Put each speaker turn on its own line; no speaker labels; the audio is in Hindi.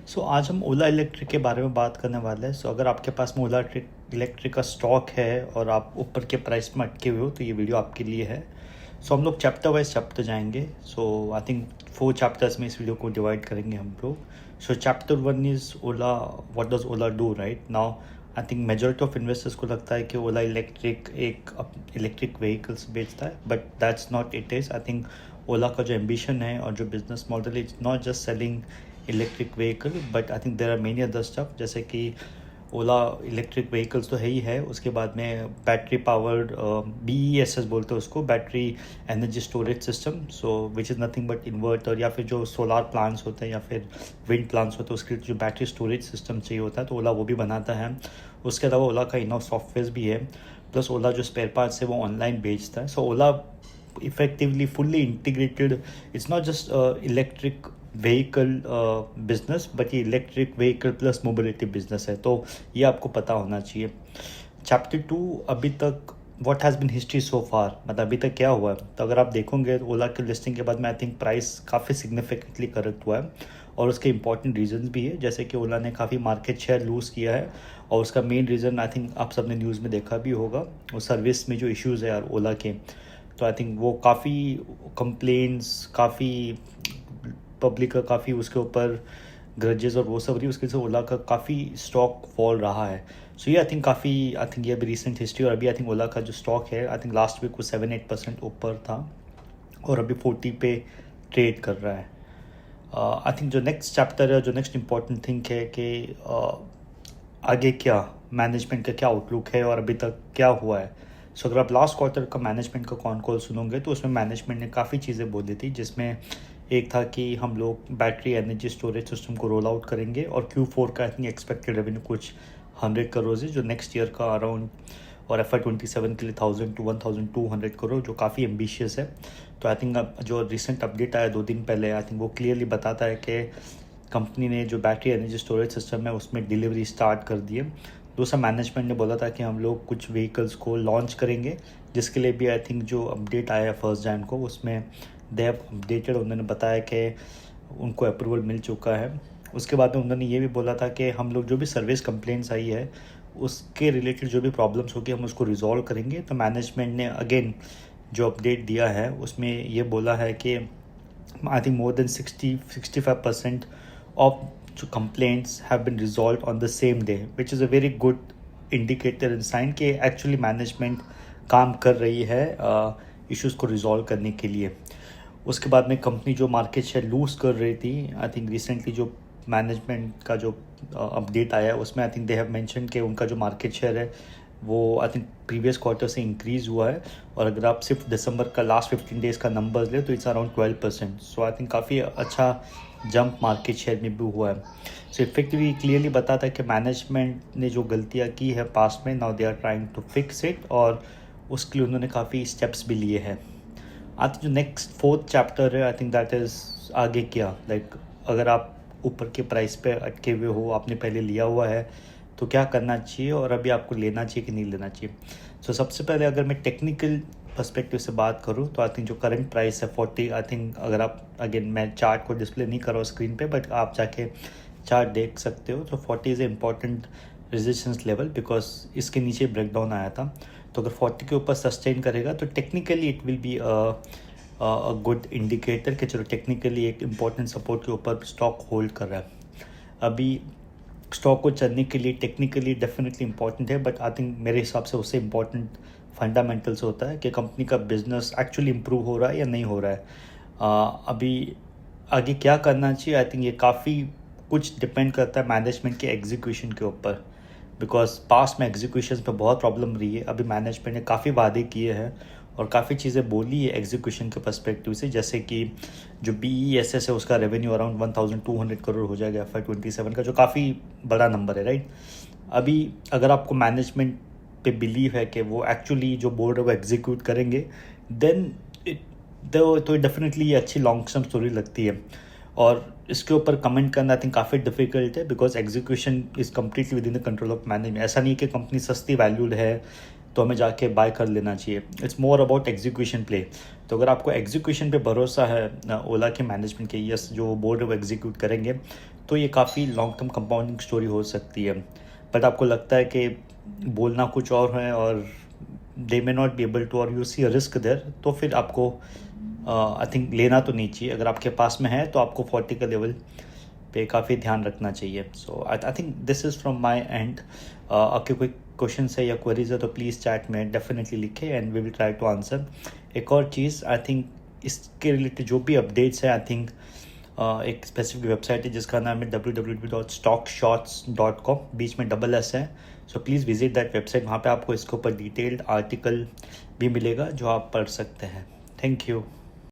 आज हम ओला इलेक्ट्रिक के बारे में बात करने वाले हैं। अगर आपके पास में ओला इलेक्ट्रिक का स्टॉक है और आप ऊपर के प्राइस में अटके हुए हो तो ये वीडियो आपके लिए है। हम लोग चैप्टर वाइज चैप्टर जाएंगे। आई थिंक 4 चैप्टर्स में इस वीडियो को डिवाइड करेंगे हम लोग। Chapter 1 is Ola, what does Ola do right now. I think majority of investors को लगता है कि ओला इलेक्ट्रिक एक इलेक्ट्रिक व्हीकल्स बेचता है, but that's not it is. I think Ola का जो एम्बिशन है और जो business model is not just selling electric vehicle, but I think there are many other stuff, जैसे कि ओला इलेक्ट्रिक व्हीकल्स तो है ही है, उसके बाद में बैटरी पावर्ड BESS बोलते हैं उसको, battery energy storage system, which is nothing but inverter या फिर जो सोलार प्लांट्स होते हैं या फिर विंड प्लांट्स होते हैं उसके लिए जो बैटरी स्टोरेज सिस्टम चाहिए होता है तो ओला वो भी बनाता है। उसके अलावा ओला का इनॉफ सॉफ्टवेयर भी है, प्लस ओला जो स्पेयर पार्ट्स है वो ऑनलाइन बेचता है। ओला effectively fully integrated. It's not just electric vehicle business, but ये electric vehicle plus mobility business है, तो ये आपको पता होना चाहिए। चैप्टर 2 अभी तक what has been history so far, मतलब अभी तक क्या हुआ है। तो अगर आप देखोगे ओला के लिस्टिंग के बाद में आई थिंक प्राइस काफ़ी सिग्निफिकेंटली करेक्ट हुआ है और उसके इंपॉर्टेंट रीजंस भी है, जैसे कि ओला ने काफ़ी मार्केट शेयर लूज़ किया है और उसका मेन रीज़न आई थिंक आप सबने न्यूज़ में देखा भी होगा, वो सर्विस में जो इश्यूज़ है यार ओला के। तो आई थिंक वो काफ़ी कंप्लेंट्स, काफ़ी पब्लिक का काफ़ी उसके ऊपर ग्रजेस और वो सब रही, उसके से ओला का काफ़ी स्टॉक फॉल रहा है। ये आई थिंक ये अभी रिसेंट हिस्ट्री। और अभी आई थिंक ओला का जो स्टॉक है आई थिंक लास्ट वीक को 7-8% ऊपर था और अभी 40 पे ट्रेड कर रहा है। आई थिंक जो नेक्स्ट चैप्टर है, जो नेक्स्ट इम्पॉर्टेंट थिंग है कि आगे क्या मैनेजमेंट का क्या आउटलुक है और अभी तक क्या हुआ है। अगर आप लास्ट क्वार्टर का मैनेजमेंट का कॉन कॉल सुनोगे तो उसमें मैनेजमेंट ने काफ़ी चीज़ें बोली थी, जिसमें एक था कि हम लोग बैटरी एनर्जी स्टोरेज सिस्टम को रोल आउट करेंगे और Q4 का आई थिंक एक्सपेक्टेड रेवेन्यू कुछ 100 करोड़ है, जो नेक्स्ट ईयर का अराउंड, और FY27 के लिए 1000 to 1200 करोड़, जो काफ़ी एम्बिशियस है। तो आई थिंक जो रिसेंट अपडेट आया 2 दिन पहले, आई थिंक वो क्लियरली बताता है कि कंपनी ने जो बैटरी एनर्जी स्टोरेज सिस्टम है उसमें डिलीवरी स्टार्ट कर दी है। दूसरा, मैनेजमेंट ने बोला था कि हम लोग कुछ व्हीकल्स को लॉन्च करेंगे, जिसके लिए भी आई थिंक जो अपडेट आया 1 जनवरी को उसमें दे हैव अपडेटेड, उन्होंने बताया कि उनको अप्रूवल मिल चुका है। उसके बाद में उन्होंने ये भी बोला था कि हम लोग जो भी सर्विस कंप्लेंट्स आई है उसके रिलेटेड जो भी प्रॉब्लम्स होगी हम उसको रिजॉल्व करेंगे। तो मैनेजमेंट ने अगेन जो अपडेट दिया है उसमें ये बोला है कि I think more than 60-65% of जो complaints have been resolve on the same day, which is a very good indicator and sign कि एक्चुअली मैनेजमेंट काम कर रही है इश्यूज़ को रिजॉल्व करने के लिए। उसके बाद में कंपनी जो मार्केट शेयर लूज़ कर रही थी, आई थिंक रिसेंटली जो मैनेजमेंट का जो अपडेट आया है उसमें I think they have mention कि उनका जो मार्केट शेयर है वो आई थिंक प्रीवियस क्वार्टर से इंक्रीज़ हुआ है। और अगर आप सिर्फ दिसंबर का लास्ट 15 डेज़ का नंबर्स ले तो इट्स अराउंड 12%। आई थिंक काफ़ी अच्छा जंप मार्केट शेयर में भी हुआ है। इफेक्टिवली क्लियरली बताता है कि मैनेजमेंट ने जो गलतियाँ की है पास्ट में, now they are trying to fix it, और उसके लिए उन्होंने काफ़ी स्टेप्स भी लिए हैं। आज जो नेक्स्ट 4th चैप्टर है आई थिंक दैट इज़ आगे क्या, लाइक अगर आप ऊपर के प्राइस पे अटके हुए हो, आपने पहले लिया हुआ है तो क्या करना चाहिए और अभी आपको लेना चाहिए कि नहीं लेना चाहिए। सबसे पहले अगर मैं टेक्निकल पर्सपेक्टिव से बात करूँ तो आई थिंक जो करंट प्राइस है 40, आई थिंक अगर आप, अगेन मैं चार्ट को डिस्प्ले नहीं कर रहा हूँ स्क्रीन पे, बट आप जाके चार्ट देख सकते हो। 40 is a important resistance level, because इसके नीचे ब्रेकडाउन आया था। तो अगर 40 के ऊपर सस्टेन करेगा तो technically it will be a good indicator कि चलो टेक्निकली एक इम्पॉर्टेंट सपोर्ट के ऊपर स्टॉक होल्ड कर रहा है। अभी स्टॉक को चलने के लिए टेक्निकली डेफिनेटली इंपॉर्टेंट है, बट आई थिंक मेरे हिसाब से उससे इम्पॉर्टेंट फंडामेंटल्स होता है कि कंपनी का बिजनेस एक्चुअली इम्प्रूव हो रहा है या नहीं हो रहा है। अभी आगे क्या करना चाहिए, आई थिंक ये काफ़ी कुछ डिपेंड करता है मैनेजमेंट के एग्जीक्यूशन के ऊपर, बिकॉज पास्ट में एग्जीक्यूशन पे बहुत प्रॉब्लम रही है। अभी मैनेजमेंट ने काफ़ी वादे किए हैं और काफ़ी चीज़ें बोली है एग्जीक्यूशन के पर्सपेक्टिव से, जैसे कि जो BESS है उसका रेवेन्यू अराउंड 1200 करोड़ हो जाएगा FY27 का, जो काफ़ी बड़ा नंबर है राइट। अभी अगर आपको मैनेजमेंट पे बिलीव है कि वो एक्चुअली जो बोर्ड है वो एग्जीक्यूट करेंगे, देन तो डेफिनेटली ये अच्छी लॉन्ग टर्म स्टोरी लगती है। और इसके ऊपर कमेंट करना आई थिंक काफ़ी डिफिकल्ट है, because execution is completely with in the control of management. ऐसा नहीं कि कंपनी सस्ती वैल्यूड है तो हमें जाके बाय कर लेना चाहिए, it's more about execution play. तो अगर आपको एग्जीक्यूशन पे भरोसा है ओला के मैनेजमेंट के, यस जो बोर्ड है वो एग्जीक्यूट करेंगे, तो ये काफ़ी लॉन्ग टर्म कंपाउंडिंग स्टोरी हो सकती है। बट आपको लगता है कि बोलना कुछ और है और they may not be able to, और you see a risk there, तो फिर आपको आई थिंक लेना तो नहीं चाहिए। अगर आपके पास में है तो आपको 40 का लेवल पे काफ़ी ध्यान रखना चाहिए। So I think this is from my end. आपके कोई क्वेश्चन है या क्वेरीज है तो प्लीज़ चैट में डेफिनेटली लिखें and we will try to answer. एक और चीज़, आई थिंक इसके रिलेटेड जो भी अपडेट्स है, आई थिंक एक स्पेसिफिक वेबसाइट है जिसका नाम है www.stockshots.com, बीच में SS है। So please visit that website, वहाँ पे आपको इसके ऊपर डिटेल्ड आर्टिकल भी मिलेगा जो आप पढ़ सकते हैं। Thank you.